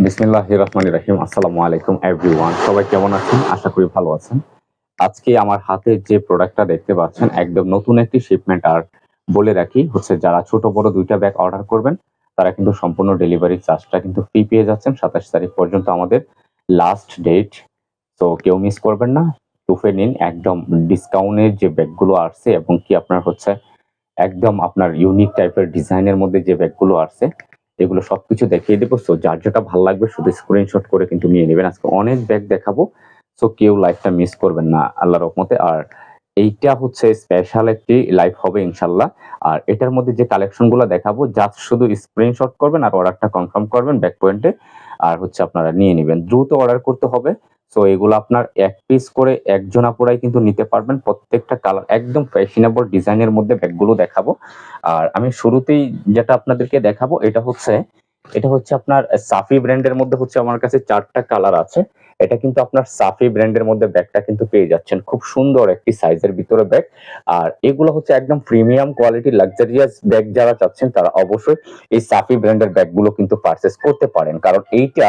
বিসমিল্লাহির রহমানির রহিম। আসসালামু আলাইকুম এভরিওয়ান। সবাই কেমন আছেন? আশা করি ভালো আছেন। আজকে আমার হাতে যে প্রোডাক্টটা দেখতে পাচ্ছেন একদম নতুন একটি শিপমেন্ট। আর বলে রাখি হচ্ছে যারা ছোট বড় ২ টা ব্যাগ অর্ডার করবেন তারা কিন্তু সম্পূর্ণ ডেলিভারি চার্জটা কিন্তু ফ্রি পেয়ে যাচ্ছেন। ২৭ তারিখ পর্যন্ত আমাদের লাস্ট ডেট। তো কেউ মিস করবেন না। টুফে নিন একদম ডিসকাউন্টের যে ব্যাগগুলো আসছে এবং কি আপনার হচ্ছে একদম আপনার ইউনিক টাইপের ডিজাইনের মধ্যে যে ব্যাগগুলো আসছে এগুলো সবকিছু দেখিয়ে দেবো। সো যার যেটা ভালো লাগবে শুধু স্ক্রিনশট করে কিন্তু নিয়ে নেবেন। আজকে অনেক ব্যাগ দেখাবো। সো কেউ লাইভটা মিস করবেন না আল্লাহর রহমতে। আর এইটা হচ্ছে স্পেশাল একটি লাইভ হবে ইনশাল্লাহ। আর এটার মধ্যে যে কালেকশনগুলো দেখাবো জাস্ট শুধু স্ক্রিনশট করবেন আর অর্ডারটা কনফার্ম করবেন ব্যাক পয়েন্টে। আর হচ্ছে আপনারা নিয়ে নেবেন। দ্রুত অর্ডার করতে হবে। সো এগুলো আপনার ১ পিস করে একজন আপুরাই কিন্তু নিতে পারবেন। প্রত্যেকটা কালার একদম ফ্যাশনেবল ডিজাইনের মধ্যে ব্যাগগুলো দেখাবো। আর আমি শুরুতেই যেটা আপনাদেরকে দেখাবো এটা হচ্ছে আপনার সাফি ব্র্যান্ডের মধ্যে হচ্ছে আমার কাছে ৪ টা কালার আছে। এটা কিন্তু আপনার সাফি ব্র্যান্ডের মধ্যে ব্যাগটা কিন্তু পেয়ে যাচ্ছেন। খুব সুন্দর একটি সাইজের ভিতরে ব্যাগ। আর এগুলো হচ্ছে একদম প্রিমিয়াম কোয়ালিটির লাক্সারিয়াস ব্যাগ যারা চাচ্ছেন তারা অবশ্যই এই সাফি ব্র্যান্ডের ব্যাগগুলো কিন্তু পারচেজ করতে পারেন। কারণ এইটা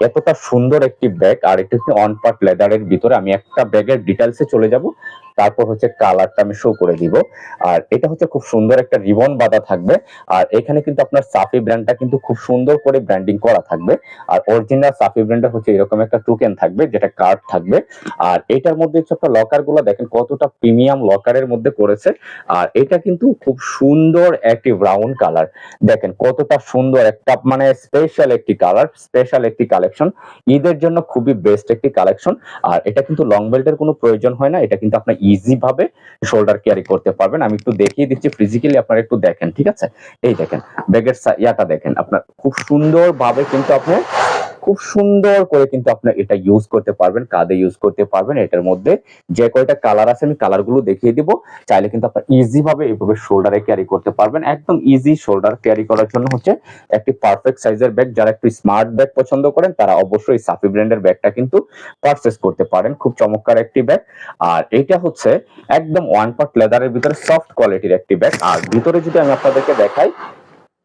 এতটা সুন্দর একটি ব্যাগ আর এটা হচ্ছে অন পার্ট লেদারের ভিতরে। আমি একটা ব্যাগের ডিটেইলসে চলে যাব। তারপর হচ্ছে কালারটা আমি শো করে দিব। আর এটা হচ্ছে খুব সুন্দর একটা রিবন বাঁধা থাকবে। আর এখানে কিন্তু আপনার সাফি ব্র্যান্ডটা কিন্তু খুব সুন্দর করে ব্র্যান্ডিং করা থাকবে। আর অরিজিনাল সাফি ব্র্যান্ডের হচ্ছে এরকম একটা টোকেন থাকবে যেটা কার্ড থাকবে। আর এটার মধ্যে হচ্ছে আপনার লকার গুলো দেখেন কতটা প্রিমিয়াম লকারের মধ্যে করেছে। আর এটা কিন্তু খুব সুন্দর একটি ব্রাউন কালার। দেখেন কতটা সুন্দর একটা মানে স্পেশাল একটি কালার, স্পেশাল একটি কালেকশন। ঈদের জন্য খুবই বেস্ট একটি কালেকশন। আর এটা কিন্তু লং বেল্টের কোনো প্রয়োজন হয় না। এটা কিন্তু আপনার ইজি ভাবে শোল্ডার ক্যারি করতে পারবেন। আমি একটু দেখিয়ে দিচ্ছি ফিজিক্যালি আপনারা একটু দেখেন, ঠিক আছে? এই দেখেন ব্যাগের ইয়াটা দেখেন আপনার খুব সুন্দর ভাবে কিন্তু আপনি খুব সুন্দর করে কিন্তু আপনি এটা ইউজ করতে পারবেন, কাঁধে ইউজ করতে পারবেন। এটার মধ্যে যে কয়টা কালার আছে আমি কালারগুলো দেখিয়ে দিব। চাইলে কিন্তু আপনার ইজি ভাবে এইভাবে শোল্ডারে ক্যারি করতে পারবেন। একদম ইজি শোল্ডার ক্যারি করার জন্য হচ্ছে একটি পারফেক্ট সাইজের ব্যাগ। যারা একটু স্মার্ট ব্যাগ পছন্দ করেন তারা অবশ্যই সাফি ব্র্যান্ডের ব্যাগটা কিন্তু পারচেস করতে পারেন। খুব চমৎকার একটি ব্যাগ। আর এটা হচ্ছে একদম ওয়ান পার্ট লেদারের ভিতরে সফট কোয়ালিটির একটি ব্যাগ। আর ভিতরে যদি আমি আপনাদেরকে দেখাই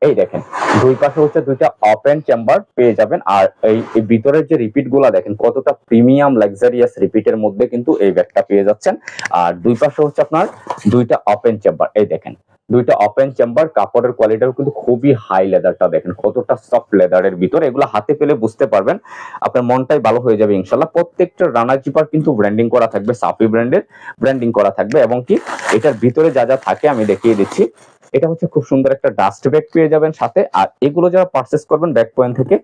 এই দেখেন দুই পাশে হচ্ছে ২ টা ওপেন চেম্বার পেয়ে যাবেন। আর এই ভিতরের যে রিপিট গুলা দেখেন কতটা প্রিমিয়াম লাক্সারিয়াস রিপিটের মধ্যে কিন্তু এই ব্যাগটা পেয়ে যাচ্ছেন। আর দুই পাশে হচ্ছে আপনার ২ টা ওপেন চেম্বার। এই দেখেন ২ টা ওপেন চেম্বার। কাপড়ের কোয়ালিটিও কিন্তু খুবই হাই লেদারটা দেখেন কতটা সফট লেদারের ভিতরে। এগুলো হাতে পেলে বুঝতে পারবেন, আপনার মনটাই ভালো হয়ে যাবে ইনশাল্লাহ। প্রত্যেকটা রানার জিপার কিন্তু ব্র্যান্ডিং করা থাকবে, সাফি ব্র্যান্ডের ব্র্যান্ডিং করা থাকবে। এবং কি এটার ভিতরে যা যা থাকে আমি দেখিয়ে দিচ্ছি। এটা হচ্ছে খুব সুন্দর একটা ডাস্ট ব্যাগ পেয়ে যাবেন সাথে। আর এগুলো যারা পারচেস করবেন ব্যাক পয়েন্ট থেকে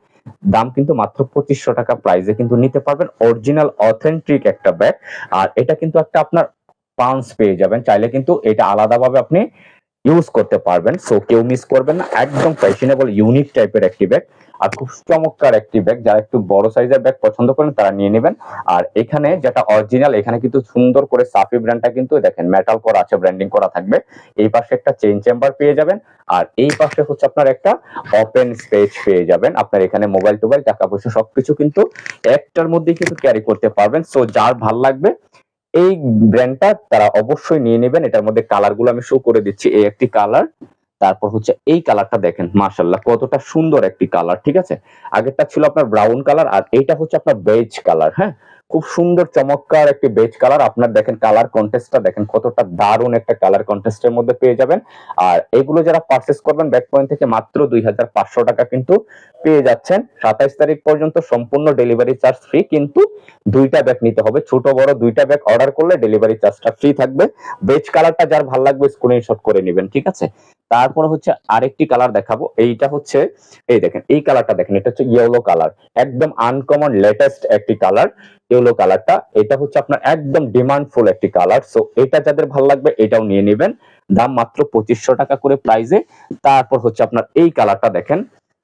দাম কিন্তু মাত্র ২৫০০ টাকা প্রাইসে কিন্তু নিতে পারবেন। অরিজিনাল অথেন্টিক একটা ব্যাগ। আর এটা কিন্তু একটা আপনার পাউন্স পেয়ে যাবেন। চাইলে কিন্তু এটা আলাদাভাবে আপনি ইউজ করতে পারবেন। সো কেউ মিস করবেন না। একদম ফ্যাশনেবল ইউনিক টাইপের একটি ব্যাগ। আর খুব চমৎকার একটি ব্যাগ। যারা একটু বড় সাইজের ব্যাগ পছন্দ করেন তারা নিয়ে নেবেন। আর এখানে যেটা অরিজিনাল এখানে কিন্তু সুন্দর করে সাফি ব্র্যান্ডটা কিন্তু দেখেন মেটাল করা আছে, ব্র্যান্ডিং করা থাকবে। এই পাশে একটা চেইন চেম্বার পেয়ে যাবেন। আর এই পাশে হচ্ছে আপনার একটা ওপেন স্পেস পেয়ে যাবেন। আপনার এখানে মোবাইল টোবাইল টাকা পয়সা সবকিছু কিন্তু একটার মধ্যেই কিন্তু ক্যারি করতে পারবেন। সো যার ভাল লাগবে এই ব্র্যান্ডটা তারা অবশ্যই নিয়ে নেবেন। এটার মধ্যে কালারগুলো আমি শো করে দিচ্ছি। এই একটি কালার, তারপর হচ্ছে এই কালারটা দেখেন মাশাআল্লাহ কতটা সুন্দর একটি কালার, ঠিক আছে? আগেরটা ছিল আপনার ব্রাউন কালার আর এইটা হচ্ছে আপনার বেজ কালার। হ্যাঁ, খুব সুন্দর চমৎকার একটি বেজ কালার। আপনার দেখেন কালার কন্টেস্টটা দেখেন কতটা দারুণ একটা কালার কন্টেস্টের মধ্যে পেয়ে যাবেন। আর এগুলো যারা পারচেস করবেন ব্যাক পয়েন্ট থেকে মাত্র ২৫০০ টাকা কিন্তু পেয়ে যাচ্ছেন। ২৭ তারিখ পর্যন্ত সম্পূর্ণ ডেলিভারি চার্জ ফ্রি। কিন্তু ২ টা ব্যাগ নিতে হবে। ছোট বড় ২ টা ব্যাগ অর্ডার করলে ডেলিভারি চার্জটা ফ্রি থাকবে। বেজ কালারটা যার ভালো লাগবে স্ক্রিনশট করে নেবেন, ঠিক আছে? তারপরে হচ্ছে আরেকটি কালার দেখাবো। এইটা হচ্ছে এই দেখেন এই কালারটা দেখেন এটা হচ্ছে ইয়েলো কালার। একদম আনকমন লেটেস্ট একটি কালার ইয়েলো কালারটা। এটা হচ্ছে আপনার একদম ডিমান্ডফুল একটি কালার। সো এটা যাদের ভালো লাগবে এটাও নিয়ে নেবেন। দাম মাত্র ২৫০০ টাকা করে প্রাইসে। তারপর হচ্ছে আপনার এই কালারটা দেখেন।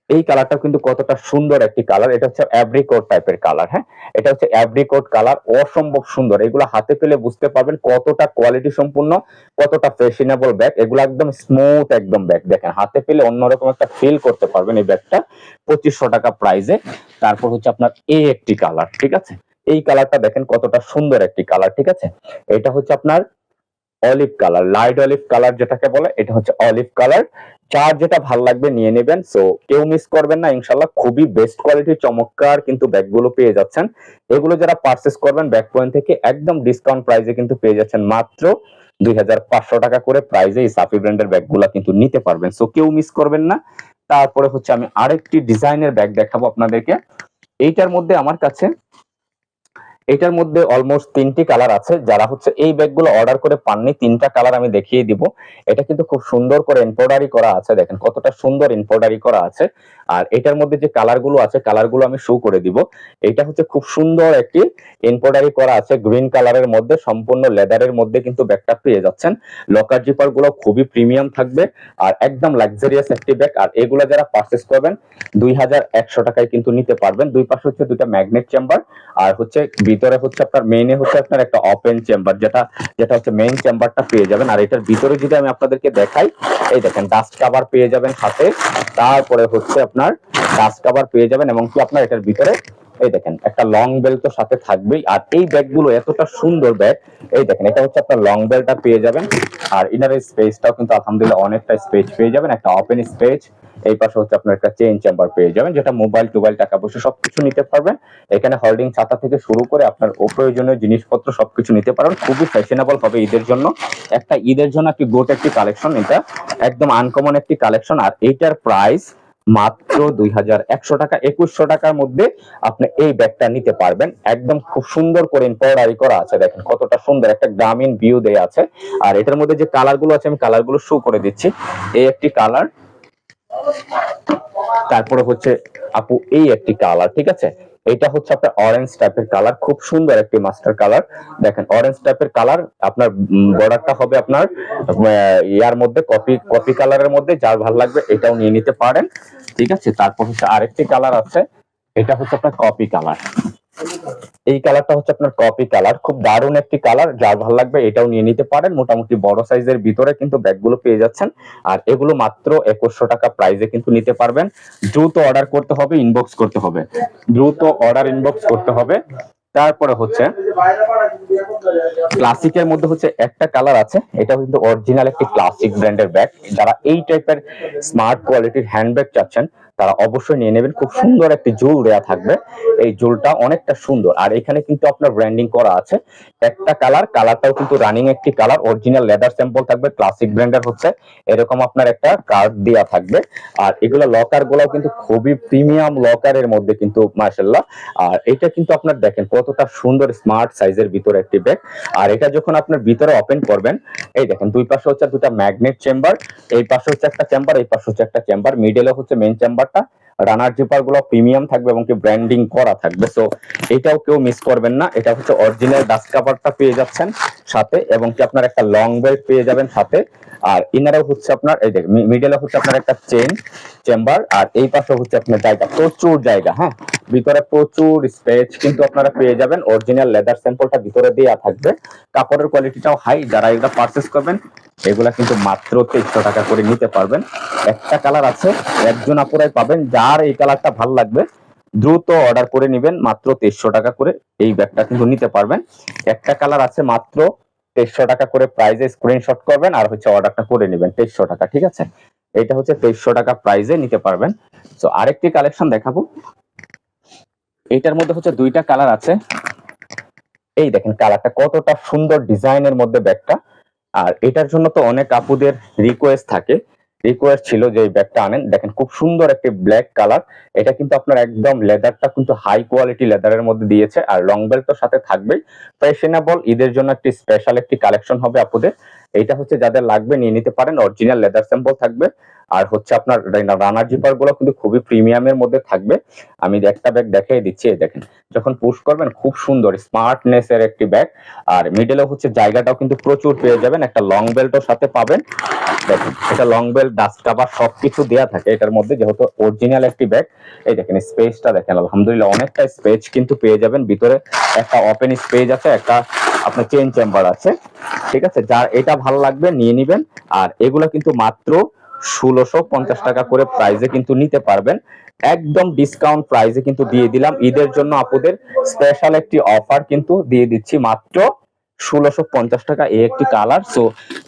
এই কালারটা কিন্তু কতটা সুন্দর একটি কালার। এটা হচ্ছে অ্যাব্রিকট টাইপের কালার। হ্যাঁ, এটা হচ্ছে অ্যাব্রিকট কালার। অসম্ভব সুন্দর। এগুলো হাতে পেলে বুঝতে পারবেন কতটা কোয়ালিটি সম্পূর্ণ, কতটা ফ্যাশনেবল ব্যাগ। এগুলো একদম স্মুথ একদম ব্যাগ। দেখেন হাতে পেলে অন্যরকম একটা ফিল করতে পারবেন এই ব্যাগটা ২৫০০ টাকা প্রাইসে। তারপর হচ্ছে আপনার এই একটি কালার, ঠিক আছে? এই কালারটা দেখেন কতটা সুন্দর একটি কালার, ঠিক আছে? এটা হচ্ছে আপনার olive colour, light olive colour যেটাকে বলে, এটা হচ্ছে অলিভ কালার। যার যেটা ভাল লাগবে নিয়ে নেবেন। সো কেউ মিস করবেন না ইনশাল্লাহ, খুবই বেস্ট কোয়ালিটির চমৎকার কিন্তু ব্যাগগুলো পেয়ে যাচ্ছেন। এগুলো যারা পারচেস করবেন ব্যাক পয়েন্ট থেকে একদম ডিসকাউন্ট প্রাইসে কিন্তু পেয়ে যাচ্ছেন মাত্র 2500 টাকা করে প্রাইসে এই সাফি ব্র্যান্ডের ব্যাগগুলো কিন্তু নিতে পারবেন। সো কেউ মিস করবেন না। তারপরে হচ্ছে আমি আরেকটি ডিজাইনের ব্যাগ দেখাবো আপনাদেরকে। এইটার মধ্যে আমার কাছে এটার মধ্যে অলমোস্ট 3টি কালার আছে। যারা হচ্ছে এই ব্যাগগুলো অর্ডার করে পাননি, 3টা কালার আমি দেখিয়ে দিব। এটা কিন্তু খুব সুন্দর করে এমব্রয়ডারি করা আছে, দেখেন কতটা সুন্দর এমব্রয়ডারি করা আছে। আর এটার মধ্যে যে কালারগুলো আছে কালারগুলো আমি শো করে দিব। এটা হচ্ছে খুব সুন্দর একটি এমব্রয়ডারি করা আছে গ্রিন কালারের মধ্যে, সম্পূর্ণ লেদারের মধ্যে কিন্তু ব্যাগটা পেয়ে যাচ্ছেন। লকার জিপার গুলো খুবই প্রিমিয়াম থাকবে আর একদম লাক্সারিয়াস একটি ব্যাগ। আর এগুলো যারা পারচেস করবেন 2100 টাকায় কিন্তু নিতে পারবেন। দুই পাশে হচ্ছে দুটো ম্যাগনেট চেম্বার, আর হচ্ছে ভিতরে হচ্ছে আপনার মেইনে হচ্ছে আপনার একটা ওপেন চেম্বার, যেটা হচ্ছে মেইন চেম্বারটা পেয়ে যাবেন। আর এটার ভিতরে যদি আমি আপনাদেরকে দেখাই, এই দেখেন ডাস্ট কভার পেয়ে যাবেন সাথে, তারপরে হচ্ছে আপনার ডাস্ট কভার পেয়ে যাবেন এবং কি আপনার এটার ভিতরে এই দেখেন একটা লং বেল্ট তো সাথে থাকবেই। আর এই ব্যাগগুলো এতটা সুন্দর ব্যাগ, এই দেখেন এটা হচ্ছে আপনার লং বেল্টটা পেয়ে যাবেন। আর ইনারের স্পেসটাও কিন্তু আলহামদুলিল্লাহ অনেকটা স্পেস পেয়ে যাবেন, একটা ওপেন স্পেস। এই পাশে হচ্ছে আপনার একটা চেইন চেম্বার পেয়ে যাবেন, যেটা মোবাইল টোবাইল টাকা পয়সা সবকিছু নিতে পারবেন। এখানে হোল্ডিং ছাতা থেকে শুরু করে আপনার অপ্রয়োজনীয় জিনিসপত্র সবকিছু নিতে পারবেন। খুবই ফ্যাশনেবল হবে ঈদের জন্য, ঈদের জন্য একটি গোট একটি কালেকশন, এটা একদম আনকমন একটি কালেকশন। আর এইটার প্রাইস মাত্র 2100 টাকা, 2100 টাকার মধ্যে আপনি এই ব্যাগটা নিতে পারবেন। একদম খুব সুন্দর করে এমব্রয়ডারি করা আছে, দেখেন কতটা সুন্দর একটা গ্রামীণ ভিউ দেয়া আছে। আর এটার মধ্যে যে কালারগুলো আছে আমি কালারগুলো শো করে দিচ্ছি। এই একটি কালার, তারপরে হচ্ছে আপু এই একটি কালার, ঠিক আছে। এটা হচ্ছে আপনার অরেঞ্জ টাইপের কালার, খুব সুন্দর একটি মাস্টার কালার। দেখেন অরেঞ্জ টাইপের কালার, আপনার বর্ডারটা হবে আপনার ইয়ার মধ্যে কপি কালারের মধ্যে। যার ভালো লাগবে এটাও নিয়ে নিতে পারেন, ঠিক আছে। তারপর হচ্ছে আরেকটি কালার আছে, এটা হচ্ছে আপনার কপি কালার। এই কালারটা হচ্ছে আপনার কপি কালার, খুব দারুণ একটি কালার। যার ভালো লাগবে এটাও নিয়ে নিতে পারেন। মোটামুটি বড় সাইজের ভিতরে কিন্তু ব্যাগগুলো পেয়ে যাচ্ছেন। আর এগুলো মাত্র 2100 টাকা প্রাইসে কিন্তু নিতে পারবেন। দ্রুত অর্ডার করতে হবে, ইনবক্স করতে হবে, দ্রুত অর্ডার ইনবক্স করতে হবে। তারপরে হচ্ছে ক্লাসিকের মধ্যে হচ্ছে একটা কালার আছে, এটা কিন্তু অরিজিনাল একটি ক্লাসিক ব্র্যান্ডের ব্যাগ। যারা এই টাইপের স্মার্ট কোয়ালিটির হ্যান্ডব্যাগ চাচ্ছেন তারা অবশ্যই নিয়ে নেবেন। খুব সুন্দর একটি জুল দেয়া থাকবে, এই জুলটা অনেকটা সুন্দর। আর এখানে কিন্তু আপনার ব্র্যান্ডিং করা আছে। একটা কালারটাও কিন্তু রানিং একটি কালার, অরিজিনাল লেদার স্যাম্পল থাকবে, ক্লাসিক ব্র্যান্ডের হচ্ছে এরকম আপনার একটা কার্ড দেয়া থাকবে। আর এগুলো লকার গুলাও কিন্তু খুবই প্রিমিয়াম লকারের মধ্যে কিন্তু মাশাআল্লাহ। আর এটা কিন্তু আপনার দেখেন কতটা সুন্দর স্মার্ট সাইজের ভিতরে একটি ব্যাগ। আর এটা যখন আপনার ভিতরে ওপেন করবেন, এই দেখেন দুই পাশে হচ্ছে দুটো ম্যাগনেট চেম্বার, এই পাশে হচ্ছে একটা চেম্বার, এই পাশে হচ্ছে একটা চেম্বার, মিডলে হচ্ছে মেইন চেম্বারটা। রানার জিপার গুলো প্রিমিয়াম থাকবে এবং কি ব্র্যান্ডিং করা থাকবে। সো এটাও কেউ মিস করবেন না। এটা হচ্ছে অরিজিনাল ডাস্ট কভারটা পেয়ে যাচ্ছেন সাথে, এবং কি আপনার একটা লং বেল্ট পেয়ে যাবেন সাথে। আর ইনারেও হচ্ছে আপনার এই দেখেন মিডলে হচ্ছে আপনার একটা চেইন চেম্বার, আর এই পাশে হচ্ছে আপনার জায়গা, প্রচুর জায়গা, হ্যাঁ ভিতরে প্রচুর স্পেস কিন্তু আপনারা পেয়ে যাবেন। অরিজিনাল লেদার স্যাম্পলটা ভিতরে দেওয়া থাকবে, কাপড়ের কোয়ালিটিটাও হাই। যারা এটা পারচেস করবেন এগুলা কিন্তু মাত্র 2300 টাকা করে নিতে পারবেন। একটা কালার আছে, একজন আপুরাই পাবেন। যার এই কালারটা ভালো লাগবে দ্রুত অর্ডার করে নেবেন, মাত্র 2300 টাকা করে এই ব্যাগটা কিন্তু নিতে পারবেন। একটা কালার আছে মাত্র 2300 টাকা করে প্রাইজে, স্ক্রিনশট করবেন আর হচ্ছে অর্ডারটা করে নেবেন 2300 টাকা, ঠিক আছে। এটা হচ্ছে 2300 টাকা প্রাইজে নিতে পারবেন। তো আরেকটি কালেকশন দেখাবো, এটার মধ্যে হচ্ছে দুইটা কালার আছে। এই দেখেন কালারটা কতটা সুন্দর ডিজাইনের মধ্যে ব্যাগটা। আর এটার জন্য তো অনেক আপুদের রিকোয়েস্ট ছিল যে এই ব্যাগটা আনেন। দেখেন খুব সুন্দর একটি ব্ল্যাক কালার, এটা কিন্তু আপনার একদম লেদারটা কিন্তু হাই কোয়ালিটি লেদারের মধ্যে দিয়েছে। আর লং বেল্ট তো সাথে থাকবেই। ফ্যাশনেবল ঈদের জন্য একটি স্পেশাল একটি কালেকশন হবে আপুদের। এইটা হচ্ছে যাদের লাগবে নিয়ে নিতে পারেন, অরিজিনাল লেদার স্যাম্পল থাকবে। আর হচ্ছে আপনার রানার জিপার গুলো কিন্তু খুবই প্রিমিয়ামের মধ্যে থাকবে। আমি একটা ব্যাগ দেখিয়ে দিচ্ছি, দেখেন যখন পুশ করবেন খুব সুন্দর স্মার্টনেস এর একটি ব্যাগ। আর মিডলে হচ্ছে জায়গাটাও কিন্তু প্রচুর পেয়ে যাবেন, একটা লং বেল্টও সাথে পাবেন। দেখেন এটা লং বেল্ট, ডাস্ট কভার সবকিছু দেয়া থাকে এটার মধ্যে, যেহেতু অরিজিনাল একটি ব্যাগ। এই দেখেন স্পেসটা দেখেন, আলহামদুলিল্লাহ অনেকটা স্পেস কিন্তু পেয়ে যাবেন। ভিতরে একটা ওপেন স্পেস আছে, একটা আপনার চেইন চেম্বার আছে, ঠিক আছে। যার এটা ভালো লাগবে নিয়ে নিবেন। আর এগুলো কিন্তু মাত্র 1650 টাকা করে প্রাইজে কিন্তু নিতে পারবেন। একদম ডিসকাউন্ট প্রাইজে কিন্তু দিয়ে দিলাম ঈদের জন্য আপুদের স্পেশাল একটি অফার কিন্তু দিয়ে দিচ্ছি মাত্র 1650 টাকা এই একটি কালার। সো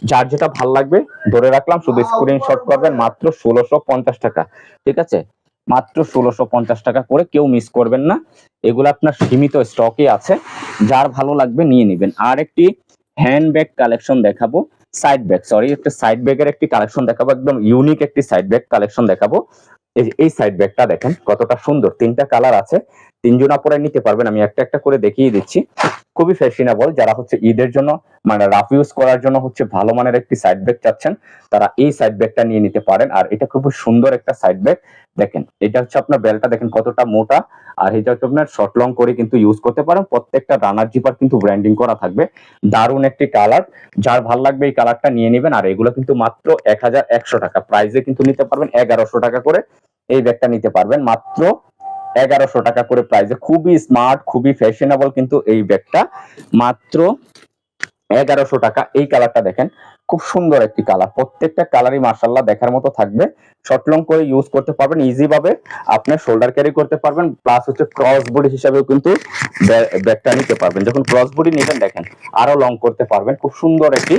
যার যেটা ভালো লাগবে ধরে রাখলাম, শুধু স্ক্রিনশট করবেন, মাত্র 1650 টাকা। ঠিক আছে, মাত্র 1650 টাকা করে, কেউ মিস করবেন না। এগুলো আপনার সীমিত স্টকে আছে, যার ভালো লাগবে নিয়ে নেবেন। আর একটি হ্যান্ড ব্যাগ কালেকশন দেখাবো, সাইড ব্যাগ, সরি, একটা সাইড ব্যাগের একটি কালেকশন দেখাবো, একদম ইউনিক একটি সাইড ব্যাগ কালেকশন দেখাবো। এই সাইড ব্যাগটা দেখেন কতটা সুন্দর, তিনটা কালার আছে, তিনজনা পরে নিতে পারবেন। আমি একটা একটা করে দেখিয়ে দিচ্ছি। খুবই ফ্যাশনেবল, যারা হচ্ছে ঈদের জন্য মানে রাফ ইউজ করার জন্য হচ্ছে ভালো মানের একটি সাইড ব্যাগ চাচ্ছেন, তারা এই সাইড ব্যাগটা নিয়ে নিতে পারেন। আর এটা খুব সুন্দর একটা সাইড ব্যাগ। দেখেন এটা হচ্ছে আপনার বেলটা দেখেন কতটা মোটা, আর এটা হচ্ছে আপনার শর্ট লং করে কিন্তু ইউজ করতে পারেন। প্রত্যেকটা রানার জিপার কিন্তু ব্র্যান্ডিং করা থাকবে। দারুণ একটি কালার, যার ভালো লাগবে এই কালারটা নিয়ে নেবেন। আর এগুলো কিন্তু মাত্র 1100 টাকা প্রাইসে কিন্তু নিতে পারবেন। 1100 টাকা করে এই ব্যাগটা নিতে পারবেন, মাত্র 1100 টাকা করে প্রাইসে। খুবই স্মার্ট, খুবই ফ্যাশনেবল কিন্তু এই ব্যাগটা, মাত্র 1100 টাকা। এই কালারটা দেখেন খুব সুন্দর একটি কালার, প্রত্যেকটা কালারই মাশাআল্লাহ দেখার মতো থাকবে। শর্ট লং করে ইউজ করতে পারবেন, ইজি ভাবে আপনি শোল্ডার ক্যারি করতে পারবেন, প্লাস হচ্ছে ক্রস বডি হিসাবেও কিন্তু ব্যাগটা নিতে পারবেন। যখন ক্রস বডি নেবেন দেখেন আরো লং করতে পারবেন। খুব সুন্দর একটি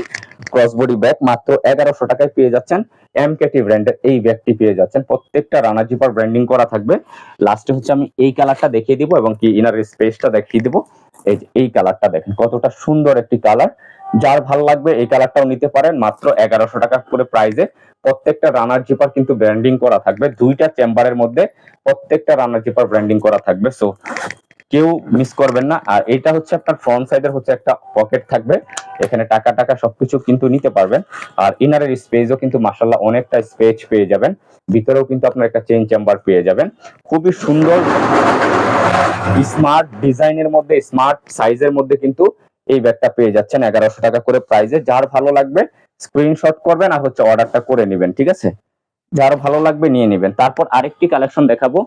ক্রস বডি ব্যাগ, মাত্র 1100 টাকায় পেয়ে যাচ্ছেন। এমকেটি ব্র্যান্ডের এই ব্যাগটি পেয়ে যাচ্ছেন, প্রত্যেকটা রানা জিপার ব্র্যান্ডিং করা থাকবে। লাস্টে হচ্ছে আমি এই কালারটা দেখিয়ে দিব এবং কি ইনার স্পেসটা দেখিয়ে দিব। এই যে এই কালারটা দেখেন কতটা সুন্দর একটি কালার, যার ভালো লাগবে এই কালারটাও নিতে পারেন, মাত্র 1100 টাকা করে প্রাইসে। প্রত্যেকটা রানার জিপার কিন্তু ব্র্যান্ডিং করা থাকবে, দুইটা চেম্বারের মধ্যে প্রত্যেকটা রানার জিপার ব্র্যান্ডিং করা থাকবে। সো কেউ মিস করবেন না। আর এটা হচ্ছে আপনার ফ্রন্ট সাইডের হচ্ছে একটা পকেট থাকবে, এখানে টাকা টাকা সবকিছু কিন্তু নিতে পারবেন। আর ইনারের স্পেসও কিন্তু মাশাআল্লাহ অনেকটা স্পেস পেয়ে যাবেন, ভিতরেও কিন্তু আপনার একটা চেইন চেম্বার পেয়ে যাবেন। খুবই সুন্দর স্মার্ট ডিজাইনের মধ্যে, স্মার্ট সাইজের মধ্যে কিন্তু এই ব্যাগটা পেয়ে যাচ্ছেন 1100 টাকা করে প্রাইসে। যার ভালো লাগবে স্ক্রিনশট করবেন আর হচ্ছে অর্ডারটা করে নেবেন। ঠিক আছে, যার ভালো লাগবে নিয়ে নেবেন। তারপর আরেকটি কালেকশন দেখাবো,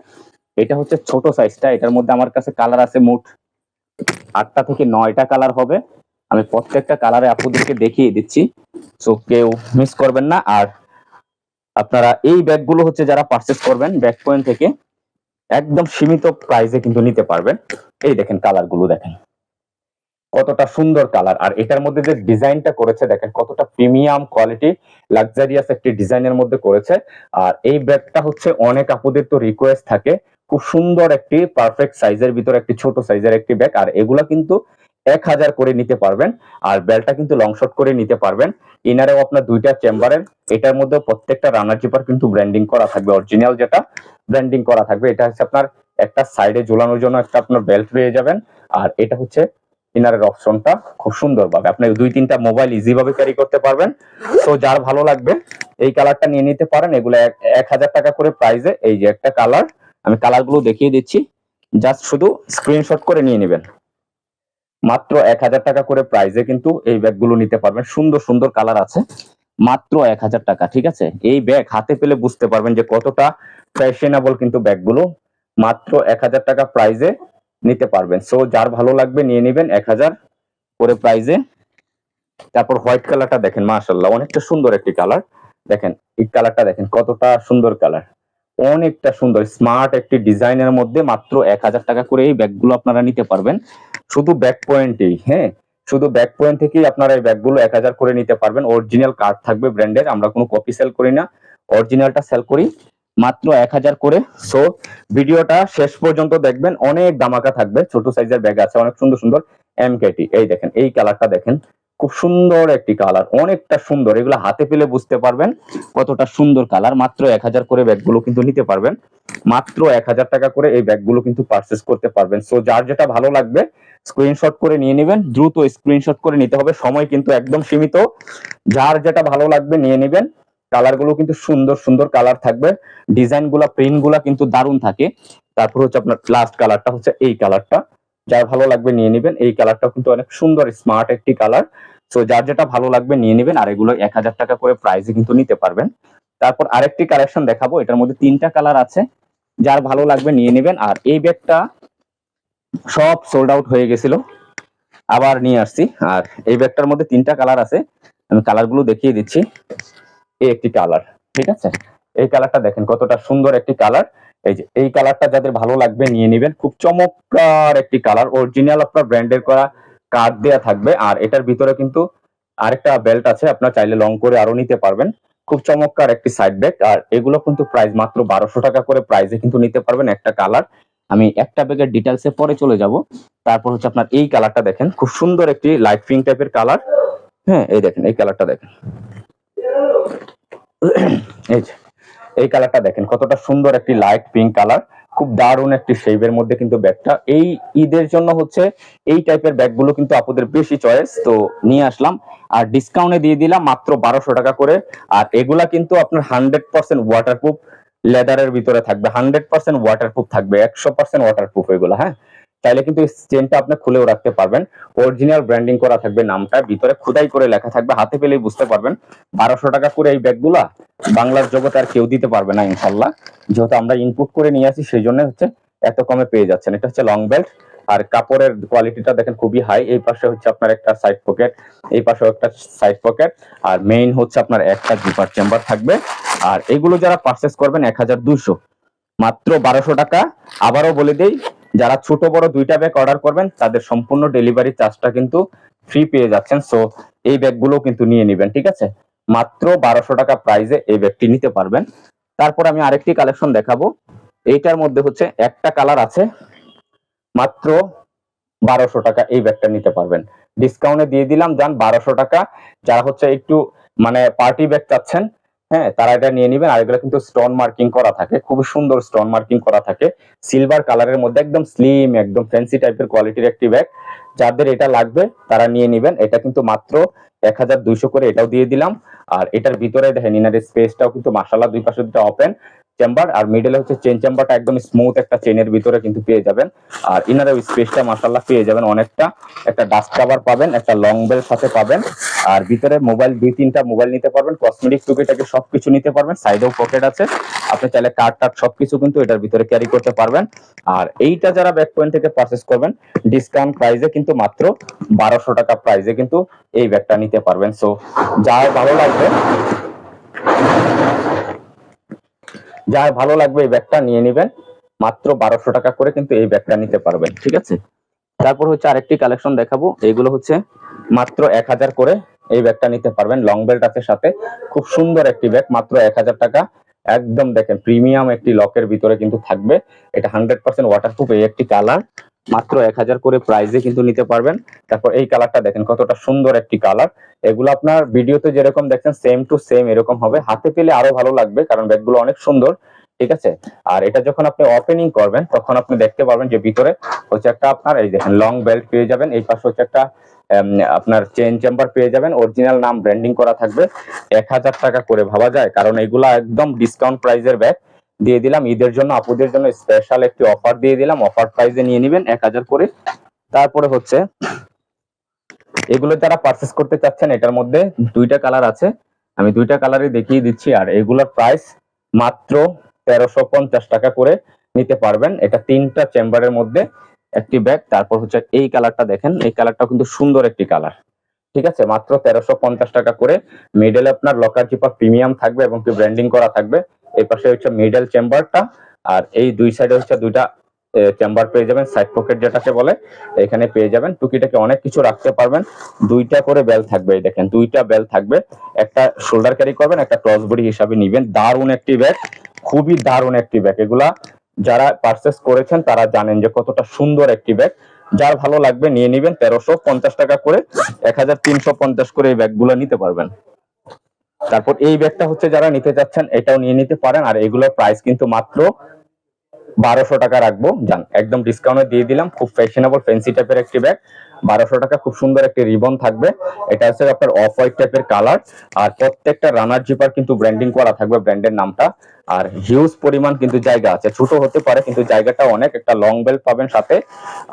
এটা হচ্ছে ছোট সাইজটা। এটার মধ্যে আমার কাছে কালার আছে মোট 8টা থেকে 9টা কালার হবে। আমি প্রত্যেকটা কালারে আপনাদেরকে দেখিয়ে দিচ্ছি, সো কেউ মিস করবেন না। আর আপনারা এই ব্যাগগুলো হচ্ছে যারা পারচেস করবেন ব্যাগ পয়েন্ট থেকে, একদম সীমিত প্রাইসে কিন্তু নিতে পারবেন। এই দেখেন কালারগুলো দেখেন কতটা সুন্দর কালার, আর এটার মধ্যে যে ডিজাইনটা করেছে দেখেন কতটা প্রিমিয়াম কোয়ালিটি, লাক্সারিয়াস একটি ডিজাইনের মধ্যে করেছে। আর এই ব্যাগটা হচ্ছে অনেক আপুদের তো রিকোয়েস্ট থাকে, খুব সুন্দর একটি পারফেক্ট সাইজের ভিতরে একটি ছোট সাইজের একটি ব্যাগ। আর এগুলা কিন্তু 1000 করে নিতে পারবেন, আর বেলটা কিন্তু লং শট করে নিতে পারবেন। ইনারেও আপনার দুইটা চেম্বারের, এটার মধ্যে প্রত্যেকটা রানার জিপার কিন্তু ব্র্যান্ডিং করা থাকবে, অরিজিনাল যেটা ব্র্যান্ডিং করা থাকবে। এটা হচ্ছে আপনার একটা সাইডে ঝোলানোর জন্য একটা আপনার বেল্ট পেয়ে যাবেন। আর এটা হচ্ছে ইনারের অপশনটা, খুব সুন্দর ভাবে আপনি 2-3টা মোবাইল ইজি ভাবে ক্যারি করতে পারবেন। তো যার ভালো লাগবে এই কালারটা নিয়ে নিতে পারেন। এগুলো 1000 টাকা করে প্রাইসে। এই যে একটা কালার, আমি কালারগুলো দেখিয়ে দিচ্ছি, জাস্ট শুধু স্ক্রিনশট করে নিয়ে নেবেন। মাত্র 1000 টাকা করে প্রাইসে কিন্তু এই ব্যাগগুলো নিতে পারবেন। সুন্দর সুন্দর কালার আছে, মাত্র 1000 টাকা। ঠিক আছে, এই ব্যাগ হাতে পেলে বুঝতে পারবেন যে কতটা ফ্যাশনেবল কিন্তু ব্যাগগুলো, মাত্র 1000 টাকা প্রাইসে নিতে পারবেন। সো যার ভালো লাগবে নিয়ে নেবেন 1000 করে প্রাইসে। তারপর হোয়াইট কালারটা দেখেন মাশাআল্লাহ অনেকটা সুন্দর একটি কালার, দেখেন এই কালারটা দেখেন কতটা সুন্দর কালার, অনেকটা সুন্দর স্মার্ট একটি ডিজাইনের মধ্যে। মাত্র 1000 টাকা করে এই ব্যাগগুলো আপনারা নিতে পারবেন, শুধু ব্যাক পয়েন্টেই। হ্যাঁ, শুধু ব্যাক পয়েন্ট থেকেই আপনারা এই ব্যাগগুলো 1000 করে নিতে পারবেন। অরিজিনাল কার্ড থাকবে ব্র্যান্ডের, আমরা কোনো কপি সেল করি না, অরিজিনালটা সেল করি, মাত্র 1000 করে। সো ভিডিওটা শেষ পর্যন্ত দেখবেন, অনেক দামাকা থাকবে। ছোট সাইজের ব্যাগ আছে অনেক সুন্দর সুন্দর এমকেটি। এই দেখেন এই কালারটা দেখেন, খুব সুন্দর একটি কালার, অনেকটা সুন্দর। এগুলো হাতে পেলে বুঝতে পারবেন কতটা সুন্দর কালার। মাত্র 1000 করে ব্যাগগুলো কিন্তু নিতে পারবেন, মাত্র 1000 টাকা করে এই ব্যাগগুলো কিন্তু পারচেস করতে পারবেন। সো যার যেটা ভালো লাগবে স্ক্রিনশট করে নিয়ে নেবেন, দ্রুত স্ক্রিনশট করে নিতে হবে, সময় কিন্তু একদম সীমিত। যার যেটা ভালো লাগবে নিয়ে নেবেন। কালারগুলো কিন্তু সুন্দর সুন্দর কালার থাকবে, ডিজাইনগুলো প্রিন্টগুলো কিন্তু দারুণ থাকে। তারপর হচ্ছে আপনার লাস্ট কালারটা হচ্ছে এই কালারটা, যার ভালো লাগবে নিয়ে নেবেন। এই কালারটা কিন্তু অনেক সুন্দর স্মার্ট একটি কালার। সো যার যেটা ভালো লাগবে নিয়ে নেবেন। আর এগুলো 1000 টাকা করে প্রাইসে কিন্তু নিতে পারবেন। তারপর আরেকটি কালেকশন দেখাবো, এটার মধ্যে 3টা কালার আছে, যার ভালো লাগবে নিয়ে নেবেন। আর এই ব্যাগটা সব সোল্ড আউট হয়ে গেছিল, আবার নিয়ে আসছি। আর এই ব্যাগটার মধ্যে 3টা কালার আছে, আমি কালারগুলো দেখিয়ে দিচ্ছি। এই একটি কালার, ঠিক আছে, এই কালারটা দেখেন কতটা সুন্দর একটি কালার। এই যে এই কালারটা যাদের ভালো লাগবে নিয়ে নেবেন, খুব চমৎকার একটি কালার, অরিজিনাল আপনার ব্র্যান্ডের করা কাট দেয়া থাকবে। আর এটার ভিতরে কিন্তু আরেকটা বেল্ট আছে, আপনার চাইলে লং করে আরো নিতে পারবেন। খুব চমৎকার একটি সাইড ব্যাগ। আর এগুলো কিন্তু প্রাইস মাত্র 1200 টাকা করে প্রাইসে কিন্তু নিতে পারবেন একটা কালার। আমি একটা ব্যাগের ডিটেলসে পরে চলে যাব। তারপর হচ্ছে আপনার এই কালারটা দেখেন, খুব সুন্দর একটি লাইট পিঙ্ক টাইপের কালার। হ্যাঁ, এই দেখেন এই কালারটা দেখেন। এই যে এই কালারটা দেখেন কতটা সুন্দর একটি লাইট পিঙ্ক কালার, খুব দারুণ একটি শেপের মধ্যে কিন্তু ব্যাগটা। এই ঈদের জন্য হচ্ছে এই টাইপের ব্যাগগুলো কিন্তু আপনাদের বেশি চয়েস, তো নিয়ে আসলাম। আর ডিসকাউন্টে দিয়ে দিলাম মাত্র 1200 টাকা করে। আর এগুলা কিন্তু আপনার 100% ওয়াটারপ্রুফ লেদারের ভিতরে থাকবে, 100% ওয়াটারপ্রুফ থাকবে, 100% ওয়াটারপ্রুফ এগুলা। হ্যাঁ, চাইলে কিন্তু এই চেনটা আপনি খুলেও রাখতে পারবেন। অরিজিনাল ব্র্যান্ডিং করা থাকবে, নামটা ভিতরে খোদাই করে লেখা থাকবে, হাতে পেলেই বুঝতে পারবেন। 1200 টাকা করে এই ব্যাগগুলা বাংলার জগতে আর কেউ দিতে পারবে না ইনশাল্লাহ। যেহেতু আমরা ইনপুট করে নিয়ে আসি, সেই জন্য হচ্ছে এত কমে পেয়ে যাচ্ছেন। এটা হচ্ছে লং বেল্ট। আর কাপড়ের কোয়ালিটিটা দেখেন খুবই হাই। এই পাশে হচ্ছে আপনার একটা সাইড পকেট, এই পাশে একটা সাইড পকেট। আর মেইন হচ্ছে আপনার একটা জিপার চেম্বার থাকবে। আর এগুলো যারা পারচেস করবেন 1200, মাত্র 1200 টাকা। আবারও বলে দেই, যারা ছোট বড় দুইটা ব্যাগ অর্ডার করবেন তাদের সম্পূর্ণ ডেলিভারি চার্জটা কিন্তু ফ্রি পেয়ে যাচ্ছেন। সো এই ব্যাগগুলো কিন্তু নিয়ে নেবেন, ঠিক আছে? মাত্র 1200 টাকা প্রাইসে এই ব্যাগটি নিতে পারবেন। তারপর আমি আরেকটি কালেকশন দেখাবো। এইটার মধ্যে হচ্ছে একটা কালার আছে, মাত্র 1200 টাকা এই ব্যাগটা নিতে পারবেন। ডিসকাউন্টে দিয়ে দিলাম জান 1200 টাকা। যারা হচ্ছে একটু মানে পার্টি ব্যাগ চাচ্ছেন, হ্যাঁ, তারা এটা নিয়ে নেবেন। আর এগুলো কিন্তু স্টোন মার্কিং করা থাকে, খুব সুন্দর স্টোন মার্কিং করা থাকে, সিলভার কালারের মধ্যে, একদম স্লিম, একদম ফ্যান্সি টাইপের কোয়ালিটির একটি ব্যাগ। যাদের এটা লাগবে তারা নিয়ে নেবেন। এটা কিন্তু মাত্র 1200 করে এটাও দিয়ে দিলাম। আর এটার ভিতরে দেখেন ইনার স্পেসটাও কিন্তু মাশাআল্লাহ, দুই পাশে দুটো ওপেন চেম্বার। আর মিডলে হচ্ছে চেন চেম্বারটা একদম স্মুথ একটা চেনের ভিতরে কিন্তু পেয়ে যাবেন। আর ইনারের স্পেসটা মাশাআল্লাহ পেয়ে যাবেন অনেকটা। একটা ডাস্ট কভার পাবেন, একটা লং বেল সাথে পাবেন। আর ভিতরে মোবাইল, 2-3টা মোবাইল নিতে পারবেন, কসমেটিক টুকিটাকি সবকিছু নিতে পারবেন। সাইডেও পকেট আছে, আপনি চাইলে কার্ড টার্ড সবকিছু কিন্তু এটার ভিতরে ক্যারি করতে পারবেন। আর এইটা যারা ব্যাক পয়েন্ট থেকে পারচেস করবেন ডিসকাউন্ট প্রাইসে কিন্তু মাত্র 1200 টাকা প্রাইসে কিন্তু এই ব্যাগটা নিতে পারবেন। সো যার ভালো লাগবে, যার ভালো লাগবে এই ব্যাগটা নিয়ে নেবেন। মাত্র 1200 টাকা করে কিন্তু এই ব্যাগটা নিতে পারবেন, ঠিক আছে? তারপর হচ্ছে আরেকটি কালেকশন দেখাবো। এইগুলো হচ্ছে মাত্র 1000 করে এই ব্যাগটা নিতে পারবেন, লং বেল্ট আছে সাথে। খুব সুন্দর একটি ব্যাগ, মাত্র 1000 টাকা। একদম দেখেন প্রিমিয়াম একটি লকের ভিতরে কিন্তু থাকবে। এটা 100% ওয়াটারপ্রুফ, এই একটি কালার। মাত্র 1000 করে প্রাইসে কিন্তু নিতে পারবেন। তারপর এই কালারটা দেখেন কতটা সুন্দর একটি কালার। এগুলো আপনার ভিডিওতে যেরকম দেখছেন সেম টু সেম এরকম হবে, হাতে পেলে আরো ভালো লাগবে কারণ ব্যাগগুলো অনেক সুন্দর, ঠিক আছে? আর এটা যখন আপনি ওপেনিং করবেন তখন আপনি দেখতে পারবেন যে ভিতরে হচ্ছে একটা আপনার এই দেখেন লং বেল্ট পেয়ে যাবেন। এই পাশে হচ্ছে একটা আপনার চেন চেম্বার পেয়ে যাবেন, অরিজিনাল নাম ব্র্যান্ডিং করা থাকবে। 1000 টাকা করে ভাবা যায়? কারণ এগুলা একদম ডিসকাউন্ট প্রাইসের ব্যাগ দিয়ে দিলাম ঈদের জন্য, আপুদের জন্য স্পেশাল একটি অফার দিয়ে দিলাম, অফার প্রাইসে নিয়ে নেবেন 1000 করে। তারপরে হচ্ছে এগুলো যারা পারচেস করতে চাচ্ছেন, এটার মধ্যে দুইটা কালার আছে, আমি দুইটা কালারই দেখিয়ে দিচ্ছি। আর এগুলোর প্রাইস মাত্র 1350 টাকা করে নিতে পারবেন। এটা 3টা চেম্বারের মধ্যে একটি ব্যাগ। তারপর হচ্ছে এই কালারটা দেখেন, এই কালারটা কিন্তু সুন্দর একটি কালার, ঠিক আছে? মাত্র 1350 টাকা করে। মিডলে আপনার লকার জিপার প্রিমিয়াম থাকবে এবং কি ব্র্যান্ডিং করা থাকবে। এই পাশে হচ্ছে মিডল চেম্বারটা। আর এই দুই সাইডে হচ্ছে দুইটা চেম্বার পেয়ে যাবেন, সাইড পকেট যেটাকে বলে, এখানে পেয়ে যাবেন। টুকিটাকে অনেক কিছু রাখতে পারবেন। দুইটা করে বেল থাকবে, এই দেখেন দুইটা বেল থাকবে। একটা শোল্ডার ক্যারি করবেন, একটা ক্রস বডি হিসাবে নিবেন। দারুণ একটি ব্যাগ, খুবই দারুণ একটি ব্যাগ। এগুলা যারা পারচেস করেছেন তারা জানেন যে কতটা সুন্দর একটি ব্যাগ। যার ভালো লাগবে নিয়ে নিবেন। 1350 টাকা করে, 1350 করে এই ব্যাগগুলো নিতে পারবেন। তারপর এই ব্যাগটা হচ্ছে যারা নিতে চাচ্ছেন এটাও নিয়ে নিতে পারেন। আর এগুলোর প্রাইস কিন্তু মাত্র 1200 টাকা রাখবো জান, একদম ডিসকাউন্টে দিয়ে দিলাম। খুব ফ্যাশনেবল ফ্যান্সি টাইপের একটি ব্যাগ, 1200 টাকা। খুব সুন্দর একটি রিবন থাকবে, এটা হচ্ছে আপনার অফ হোয়াইট টাইপের কালার। আর প্রত্যেকটা রানার জিপার কিন্তু ব্র্যান্ডিং করা থাকবে, ব্র্যান্ডের নামটা। আর হিউজ পরিমাণ কিন্তু জায়গা আছে, ছোট হতে পারে কিন্তু জায়গাটা অনেক। একটা লং বেল্ট পাবেন সাথে।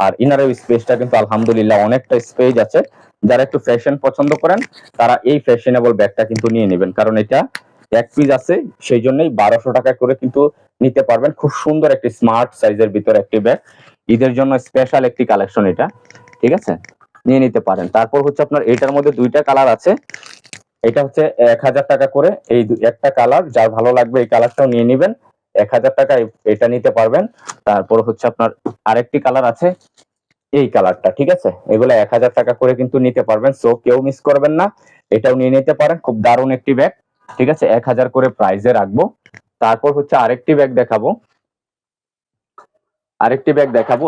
আর ইনারের স্পেসটা কিন্তু আলহামদুলিল্লাহ অনেকটা স্পেস আছে। যারা একটু ফ্যাশন পছন্দ করেন তারা এই ফ্যাশনেবল ব্যাগটা কিন্তু নিয়ে নেবেন, কারণ এটা এক পিস আছে, সেই জন্যই 1200 টাকা করে কিন্তু নিতে পারবেন। খুব সুন্দর একটি স্মার্ট সাইজের ভিতরে একটি ব্যাগ, ঈদের জন্য স্পেশাল একটি কালেকশন এটা, ঠিক আছে? নিয়ে নিতে পারেন। তারপর হচ্ছে আপনার এটার মধ্যে দুইটা কালার আছে, এটা হচ্ছে 1000 টাকা করে। এই একটা কালার, যার ভালো লাগবে এই কালারটাও নিয়ে নেবেন, 1000 টাকা এটা নিতে পারবেন। তারপর হচ্ছে আপনার আরেকটি কালার আছে, এই কালারটা, ঠিক আছে? এগুলো 1000 টাকা করে কিন্তু নিতে পারবেন, সো কেউ মিস করবেন না, এটাও নিয়ে নিতে পারেন। খুব দারুণ একটি ব্যাগ, ঠিক আছে? 1000 করে প্রাইজে রাখবো। তারপর হচ্ছে আরেকটি ব্যাগ দেখাবো,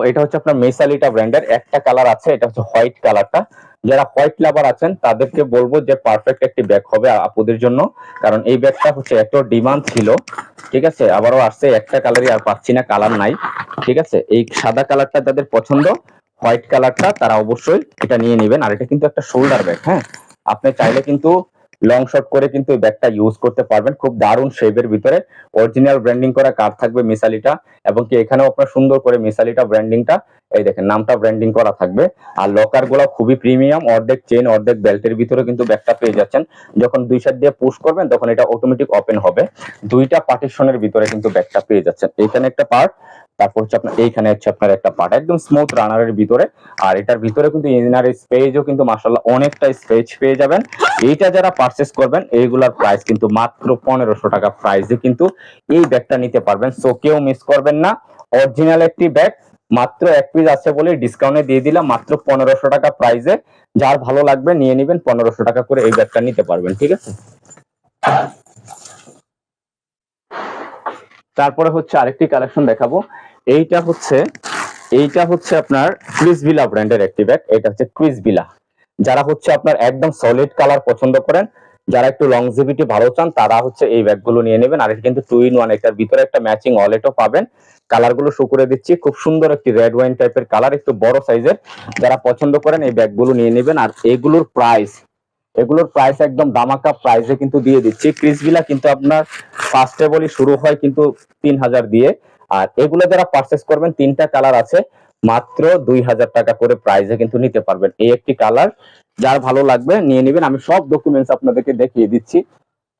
এটা হচ্ছে আপনার মেসালিটা ব্র্যান্ডের। একটা কালার আছে, এটা হচ্ছে হোয়াইট কালারটা। যারা হোয়াইট লাভার আছেন তাদেরকে বলবো যে পারফেক্ট একটি ব্যাগ হবে আপুদের জন্য, কারণ এই ব্যাগটা হচ্ছে এত ডিমান্ড ছিল, ঠিক আছে? আবারও আসছে, একটা কালারই আর পাচ্ছি না, কালার নাই, ঠিক আছে? এই সাদা কালারটা যাদের পছন্দ, হোয়াইট কালারটা, তারা অবশ্যই এটা নিয়ে নেবেন। আর এটা কিন্তু একটা শোল্ডার ব্যাগ, হ্যাঁ? আপনি চাইলে কিন্তু লং শর্ট করে কিন্তু এই ব্যাগটা ইউজ করতে পারবেন, খুব দারুণ শেপের ভিতরে। অরিজিনাল ব্র্যান্ডিং করা কার্ড থাকবে মিসালিটা, এবং কি এখানেও আপনার সুন্দর করে মিসালিটা ব্র্যান্ডিংটা, এই দেখেন নামটা ব্র্যান্ডিং করা থাকবে। আর লকার গুলো খুবই প্রিমিয়াম, অর্ধেক চেন অর্ধেক বেল্টের ভিতরে কিন্তু ব্যাগটা পেয়ে যাচ্ছেন। যখন দুই সাইড দিয়ে পুশ করবেন তখন এটা অটোমেটিক ওপেন হবে। দুইটা পার্টিশনের ভিতরে কিন্তু ব্যাগটা পেয়ে যাচ্ছেন। এইখানে একটা পার্ট, তারপর হচ্ছে আপনার এইখানে হচ্ছে আপনার একটা পার্ট, একদম স্মুথ রানারের ভিতরে। আর এটার ভিতরে কিন্তু ইনার স্পেসও কিন্তু মাশাআল্লাহ অনেকটা স্পেস পেয়ে যাবেন। এইটা যারা পারচেস করবেন এইগুলার প্রাইস কিন্তু মাত্র 1500 টাকা প্রাইসে কিন্তু এই ব্যাগটা নিতে পারবেন, সো কেউ মিস করবেন না। অরিজিনাল একটি ব্যাগ, মাত্র এক পিস আছে বলে ডিসকাউন্টে দিয়ে দিলাম মাত্র 1500 টাকা প্রাইসে। যার ভালো লাগবে নিয়ে নেবেন, 1500 টাকা করে এই ব্যাগটা নিতে পারবেন, ঠিক আছে? তারপরে হচ্ছে আরেকটি কালেকশন দেখাবো। এইটা হচ্ছে আপনার ক্রিসভিলা ব্র্যান্ডের একটি ব্যাগ। এটা হচ্ছে ক্রিসভিলা। যারা হচ্ছে আপনার একদম সলিড কালার পছন্দ করেন, যারা একটু লংজিভিটি ভালো চান, তারা হচ্ছে এই ব্যাগগুলো নিয়ে নেবেন। আর এটা কিন্তু 2 in 1, এটার ভিতরে একটা ম্যাচিং ওয়ালেটও পাবেন। কালারগুলো শো করে দিচ্ছি, খুব সুন্দর একটি রেড ওয়াইন টাইপের কালার, একটু বড় সাইজের। যারা পছন্দ করেন এই ব্যাগগুলো নিয়ে নেবেন। আর এগুলোর প্রাইস একদম দামাকা প্রাইসে কিন্তু দিয়ে দিচ্ছি। ক্রিসভিলা কিন্তু আপনার ফার্স্টে বলি শুরু হয় কিন্তু 3000 দিয়ে। আর এগুলো যারা পারচেস করবেন, তিনটা কালার আছে, মাত্র 2000 টাকা করে প্রাইসে কিন্তু নিতে পারবেন। এই একটি কালার, যার ভালো লাগবে নিয়ে নেবেন। আমি সব ডকুমেন্টস আপনাদেরকে দেখিয়ে দিচ্ছি,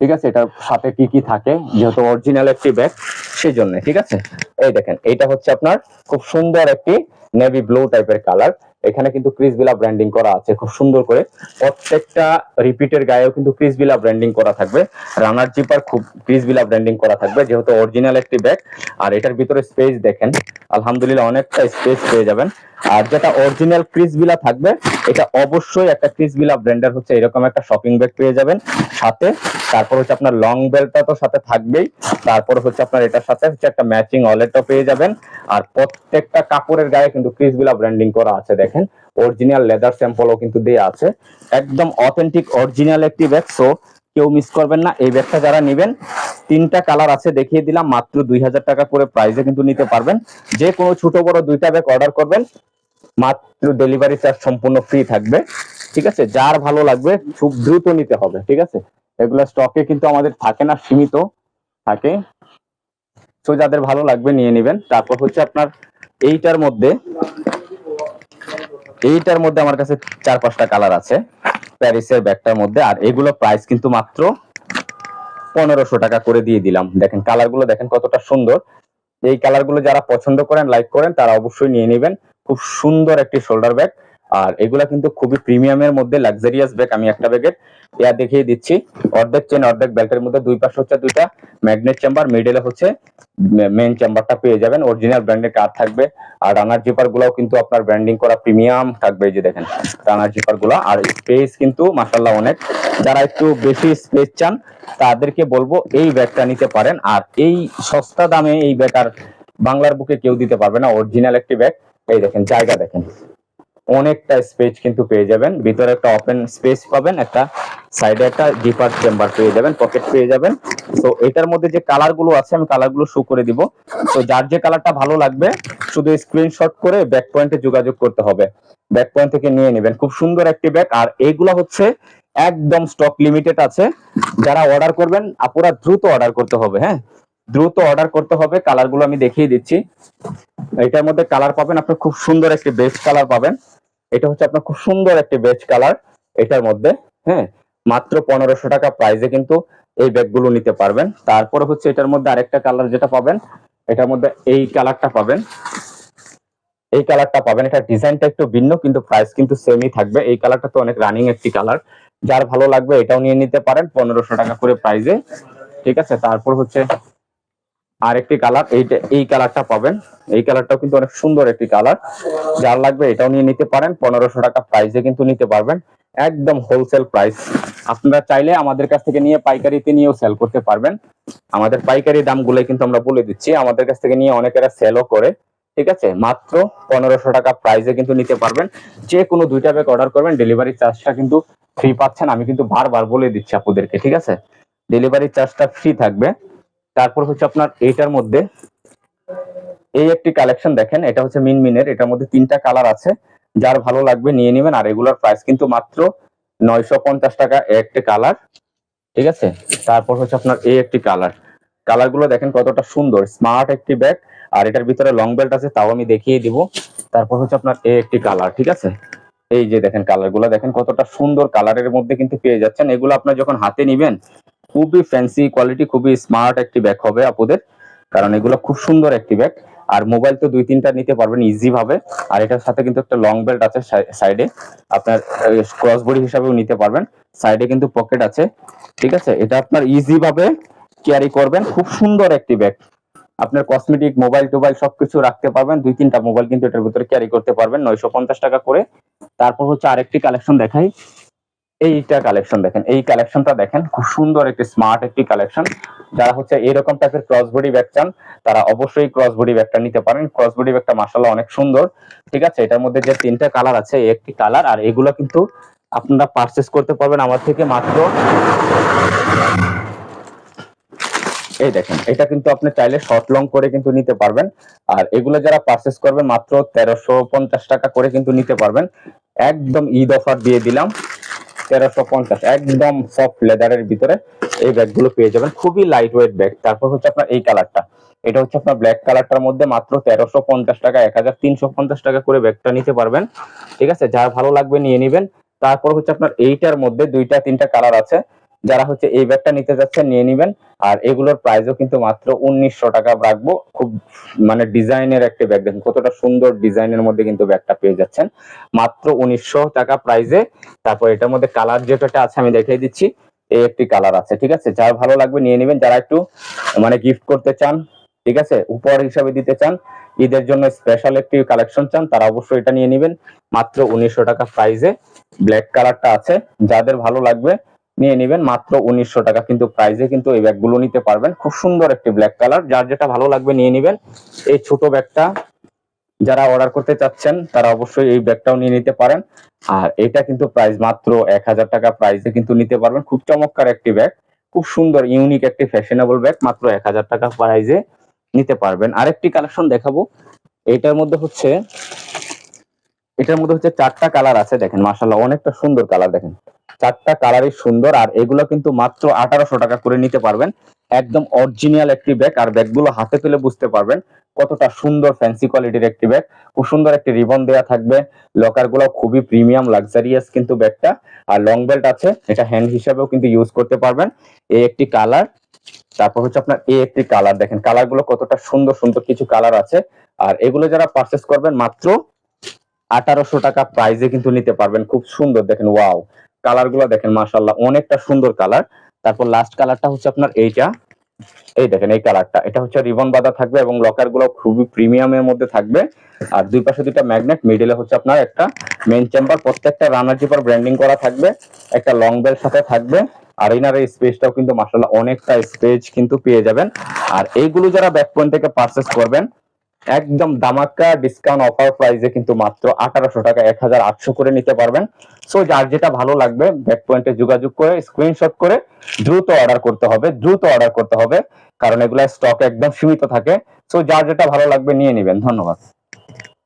ঠিক আছে? এটার সাথে কি কি থাকে, যেহেতু অরিজিনাল একটি ব্যাগ সেই জন্য, ঠিক আছে? এই দেখেন, এইটা হচ্ছে আপনার খুব সুন্দর একটি নেভি ব্লু টাইপের কালার। এখানে কিন্তু ক্রিসভিলা ব্র্যান্ডিং করা আছে খুব সুন্দর করে। প্রত্যেকটা রিপিটের গায়েও কিন্তু ক্রিসভিলা ব্র্যান্ডিং করা থাকবে। রানার জিপার খুব ক্রিসভিলা ব্র্যান্ডিং করা থাকবে, যেহেতু অরিজিনাল একটি ব্যাগ। আর এটার ভিতরে স্পেস দেখেন, আলহামদুলিল্লাহ অনেকটা স্পেস পেয়ে যাবেন। আর যেটা অরিজিনাল ক্রিসভিলা থাকবে, এটা অবশ্যই একটা ক্রিসভিলা ব্র্যান্ডের হচ্ছে এরকম একটা শপিং ব্যাগ পেয়ে যাবেন সাথে। তারপর হচ্ছে আপনার লং বেল্টটা তো সাথে থাকবেই। তারপর হচ্ছে আপনার এটার সাথে হচ্ছে একটা ম্যাচিং ওয়ালেটও পেয়ে যাবেন। আর প্রত্যেকটা কাপড়ের গায়ে কিন্তু ক্রিসভিলা ব্র্যান্ডিং করা আছে, দেখেন অরিজিনাল লেদার স্যাম্পলও কিন্তু দেয়া আছে। একদম অথেন্টিক অরিজিনাল একটি ব্যাগ, সো কেউ মিস করবেন না। এই ব্যাগটা যারা নেবেন, তিনটা কালার আছে, দেখিয়ে দিলাম, মাত্র 2000 টাকা করে প্রাইসে কিন্তু নিতে পারবেন। যে কোনো ছোট বড় দুইটা ব্যাগ অর্ডার করবেন, মাত্র ডেলিভারি চার্জ সম্পূর্ণ ফ্রি থাকবে, ঠিক আছে? যার ভালো লাগবে খুব দ্রুত নিতে হবে, ঠিক আছে? এগুলো স্টকে কিন্তু আমাদের থাকে না, সীমিত থাকে, তো যাদের ভালো লাগবে নিয়ে নেবেন। তারপর হচ্ছে আপনার এইটার মধ্যে আমার কাছে 4-5টা কালার আছে প্যারিসের ব্যাগটার মধ্যে। আর এগুলো প্রাইস কিন্তু মাত্র 1500 টাকা করে দিয়ে দিলাম। দেখেন কালারগুলো দেখেন কতটা সুন্দর। এই কালারগুলো যারা পছন্দ করেন, লাইক করেন, তারা অবশ্যই নিয়ে নেবেন। খুব সুন্দর একটি শোল্ডার ব্যাগ। আর এগুলা কিন্তু খুবই প্রিমিয়ামের মধ্যে লাক্সারিয়াস ব্যাগ। আমি একটা ব্যাগের ইয়া দেখিয়ে দিচ্ছি। অর্ধেক চেন অর্ধেক বেল্টের মধ্যে দুই পাশে হচ্ছে দুইটা ম্যাগনেট চেম্বার, মিডলে হচ্ছে মেইন চেম্বারটা পেয়ে যাবেন। অরিজিনাল ব্র্যান্ডের কার্ড থাকবে। আর রানার জিপার গুলাও কিন্তু আপনার ব্র্যান্ডিং করা প্রিমিয়াম থাকবে, এই যে দেখেন রানার জিপার গুলা। আর স্পেস কিন্তু মাশাআল্লাহ অনেক। যারা একটু বেশি স্পেস চান তাদেরকে বলবো এই ব্যাগটা নিতে পারেন। আর এই সস্তা দামে এই ব্যাগ আর বাংলার বুকে কেউ দিতে পারবে না, অরিজিনাল একটি ব্যাগ। এই দেখেন জায়গা দেখেন, অনেকটা স্পেস কিন্তু পেয়ে যাবেন। ভিতরে একটা ওপেন স্পেস পাবেন, একটা সাইডে একটা জিপার চেম্বার পেয়ে যাবেন, পকেট পেয়ে যাবেন। তো এটার মধ্যে যে কালার গুলো আছে আমি কালার গুলো শো করে দিব। তো যার যে কালারটা ভালো লাগবে শুধু স্ক্রিনশট করে ব্যাক পয়েন্টে যোগাযোগ করতে হবে, ব্যাক পয়েন্ট থেকে নিয়ে নেবেন। খুব সুন্দর একটি ব্যাগ। আর এইগুলো হচ্ছে একদম স্টক লিমিটেড আছে। যারা অর্ডার করবেন আপুরা দ্রুত অর্ডার করতে হবে, হ্যাঁ দ্রুত অর্ডার করতে হবে। কালার গুলো আমি দেখিয়ে দিচ্ছি। এটার মধ্যে কালার পাবেন আপনার খুব সুন্দর একটি বেজ কালার পাবেন। এটা হচ্ছে আপনার খুব সুন্দর একটি বেজ কালার এটার মধ্যে, হ্যাঁ মাত্র 1500 টাকা প্রাইসে কিন্তু এই ব্যাগগুলো নিতে পারবেন। তারপরে হচ্ছে এটার মধ্যে আরেকটা কালার যেটা পাবেন, এটার মধ্যে এই কালারটা পাবেন, এটা ডিজাইনটা একটু ভিন্ন কিন্তু প্রাইস কিন্তু সেমই থাকবে। এই কালারটা তো অনেক রানিং একটি কালার, যার ভালো লাগবে এটাও নিয়ে নিতে পারেন 1500 টাকা করে প্রাইসে, ঠিক আছে? তারপর হচ্ছে আরেকটি কালার, এই কালারটা পাবেন। এই কালারটাও কিন্তু অনেক সুন্দর একটি কালার, যার লাগবে এটাও নিয়ে নিতে পারেন। 1500 টাকা প্রাইসে কিন্তু নিতে পারবেন, একদম হোলসেল প্রাইস। আপনারা চাইলে আমাদের কাছ থেকে নিয়ে পাইকারিতে নিয়েও সেল করতে পারবেন। আমাদের পাইকারি দামগুলো কিন্তু আমরা বলে দিচ্ছি, আমাদের কাছ থেকে নিয়ে অনেকেরা সেলও করে। ঠিক আছে, মাত্র 1500 টাকা প্রাইসে কিন্তু নিতে পারবেন। যে কোনো 2টা ব্যাগ অর্ডার করবেন, ডেলিভারি চার্জটা কিন্তু ফ্রি পাচ্ছেন। আমি কিন্তু বারবার বলে দিচ্ছি আপনাদেরকে, ঠিক আছে, ডেলিভারি চার্জটা ফ্রি থাকবে। তারপর হচ্ছে আপনার এইটার মধ্যে এই একটি কালেকশন দেখেন, এটা হচ্ছে মিনমিনের, এটার মধ্যে 3টা কালার আছে। যার ভালো লাগবে নিয়ে নেবেন। আর এগুলোর প্রাইস কিন্তু মাত্র 950 টাকা একটি কালার। ঠিক আছে, তারপর হচ্ছে আপনার এই একটি কালার, কালারগুলো দেখেন কতটা সুন্দর, স্মার্ট একটি ব্যাগ। আর এটার ভিতরে লং বেল্ট আছে, তাও আমি দেখিয়ে দিব। তারপর হচ্ছে আপনার এই একটি কালার, ঠিক আছে, এই যে দেখেন কালারগুলো দেখেন কতটা সুন্দর, কালারের মধ্যে কিন্তু পেয়ে যাচ্ছেন। এগুলো আপনার যখন হাতে নিবেন খুবই ফ্যান্সি কোয়ালিটি, খুবই স্মার্ট একটি ব্যাগ হবে আপনাদের, কারণ এগুলো খুব সুন্দর একটি ব্যাগ। আর মোবাইল তো 2-3টা নিতে পারবেন ইজি ভাবে। আর এটার সাথে কিন্তু একটা লং বেল্ট আছে সাইডে, আপনার ক্রস বডি হিসাবেও নিতে পারবেন। সাইডে কিন্তু পকেট আছে। ঠিক আছে, এটা আপনার ইজি ভাবে ক্যারি করবেন, খুব সুন্দর একটি ব্যাগ। আপনার কসমেটিক, মোবাইল টোবাইল সবকিছু রাখতে পারবেন। 2-3টা মোবাইল কিন্তু এটার ভিতরে ক্যারি করতে পারবেন, 950 টাকা করে। তারপর হচ্ছে আরেকটি কালেকশন দেখাই, এইটা কালেকশন দেখেন, এই কালেকশনটা দেখেন, খুব সুন্দর একটি স্মার্ট একটি কালেকশন। যারা হচ্ছে এরকম টাইপের ক্রস বডি ব্যাগ চান, তারা অবশ্যই ক্রস বডি ব্যাগটা নিতে পারেন। ক্রস বডি ব্যাগটা মাশাআল্লাহ অনেক সুন্দর। ঠিক আছে, এটার মধ্যে যে 3টা কালার আছে, এই একটি কালার। আর এগুলো কিন্তু আপনারা পারচেজ করতে পারবেন আমার থেকে মাত্র, এই দেখেন, এটা কিন্তু আপনি চাইলে শর্ট লং করে কিন্তু নিতে পারবেন। আর এগুলো যারা পারচেজ করবেন মাত্র 1350 টাকা করে কিন্তু নিতে পারবেন। একদম ঈদ অফার দিয়ে দিলাম, 1350, একদম সফট লেদারের ভিতরে এই ব্যাগগুলো পেয়ে যাবেন, খুবই লাইট ওয়েট ব্যাগ। তারপর হচ্ছে আপনার এই কালারটা, এটা হচ্ছে আপনার ব্ল্যাক কালারটার মধ্যে মাত্র 1350 টাকা, 1350 টাকা করে ব্যাগটা নিতে পারবেন। ঠিক আছে, যার ভালো লাগবে নিয়ে নেবেন। তারপর হচ্ছে আপনার এইটার মধ্যে 2-3টা কালার আছে, যারা হচ্ছে এই ব্যাগটা নিতে যাচ্ছেন নিয়ে নেবেন। আর এগুলোর প্রাইসও কিন্তু মাত্র 1900 টাকা রাখবো। খুব মানে ডিজাইনের একটা ব্যাগ, দেখেন কতটা সুন্দর ডিজাইনের মধ্যে কিন্তু ব্যাগটা পেয়ে যাচ্ছেন মাত্র 1900 টাকা প্রাইসে। তারপর এটার মধ্যে কালার যে কটা আছে আমি দেখিয়ে দিচ্ছি, এই একটি কালার আছে। ঠিক আছে, যার ভালো লাগবে নিয়ে নেবেন। যারা একটু মানে গিফট করতে চান, ঠিক আছে, উপহার হিসাবে দিতে চান, ঈদের জন্য স্পেশাল একটি কালেকশন চান, তারা অবশ্যই এটা নিয়ে নেবেন মাত্র 1900 টাকা প্রাইসে। ব্ল্যাক কালারটা আছে, যাদের ভালো লাগবে নিয়ে নেবেন মাত্র 1900 টাকা কিন্তু প্রাইসে কিন্তু এই ব্যাগগুলো নিতে পারবেন। খুব সুন্দর একটি ব্ল্যাক কালার, যার যেটা ভালো লাগবে নিয়ে নেবেন। এই ছোট ব্যাগটা যারা অর্ডার করতে চাচ্ছেন তারা অবশ্যই এই ব্যাগটাও নিয়ে নিতে পারেন। আর এটা কিন্তু প্রাইস মাত্র 1000 টাকা প্রাইসে কিন্তু নিতে পারবেন। খুব চমৎকার একটি ব্যাগ, খুব সুন্দর ইউনিক একটি ফ্যাশনেবল ব্যাগ, মাত্র 1000 টাকা প্রাইসে নিতে পারবেন। আরেকটি কালেকশন দেখাবো, এটার মধ্যে হচ্ছে, এটার মধ্যে হচ্ছে 4টা কালার আছে, দেখেন মাশাআল্লাহ অনেকটা সুন্দর কালার, দেখেন 4টা কালারই সুন্দর। আর এগুলো কিন্তু মাত্র 1800 টাকা করে নিতে পারবেন, একদম অরিজিনাল একটি ব্যাগ। আর ব্যাগগুলো হাতে পেলে বুঝতে পারবেন কতটা সুন্দর ফ্যান্সি কোয়ালিটির একটি ব্যাগ। খুব সুন্দর একটি রিবন দেওয়া থাকবে, লকার গুলো খুবই প্রিমিয়াম লাক্সারিয়াস কিন্তু ব্যাগটা। আর লং বেল্ট আছে, এটা হ্যান্ড হিসাবেও কিন্তু ইউজ করতে পারবেন। এই একটি কালার, তারপর হচ্ছে আপনার এই একটি কালার, দেখেন কালার গুলো কতটা সুন্দর সুন্দর কিছু কালার আছে। আর এগুলো যারা পারচেস করবেন মাত্র 1800 টাকা প্রাইসে কিন্তু নিতে পারবেন। খুব সুন্দর, দেখেন ওয়াও, কালার গুলো দেখেন মাশাআল্লাহ অনেকটা সুন্দর কালার। তারপর লাস্ট কালারটা হচ্ছে আপনার এইটা, এই দেখেন এই কালারটা, এটা হচ্ছে রিবন বাঁধা থাকবে এবং লকার গুলো খুবই প্রিমিয়ামের মধ্যে থাকবে। আর দুই পাশে 2টা ম্যাগনেট, মিডলে হচ্ছে আপনার একটা মেইন চেম্বার, প্রত্যেকটা রানার জিপার ব্র্যান্ডিং করা থাকবে, একটা লং বেল সাথে থাকবে। আর ইনার এই স্পেসটাও কিন্তু মাশাআল্লাহ অনেকটা স্পেস কিন্তু পেয়ে যাবেন। আর এইগুলো যারা ব্যাক পয়েন্ট থেকে পারচেস করবেন একদম দামাকা ডিসকাউন্ট অফার প্রাইসে কিন্তু মাত্র 1800 টাকা, 1800 করে নিতে পারবেন। সো যার যেটা ভালো লাগবে ব্যাক পয়েন্টে যোগাযোগ করে স্ক্রিনশট করে দ্রুত অর্ডার করতে হবে, দ্রুত অর্ডার করতে হবে, কারণ এগুলা স্টক একদম সীমিত থাকে। সো যার যেটা ভালো লাগবে নিয়ে নেবেন। ধন্যবাদ।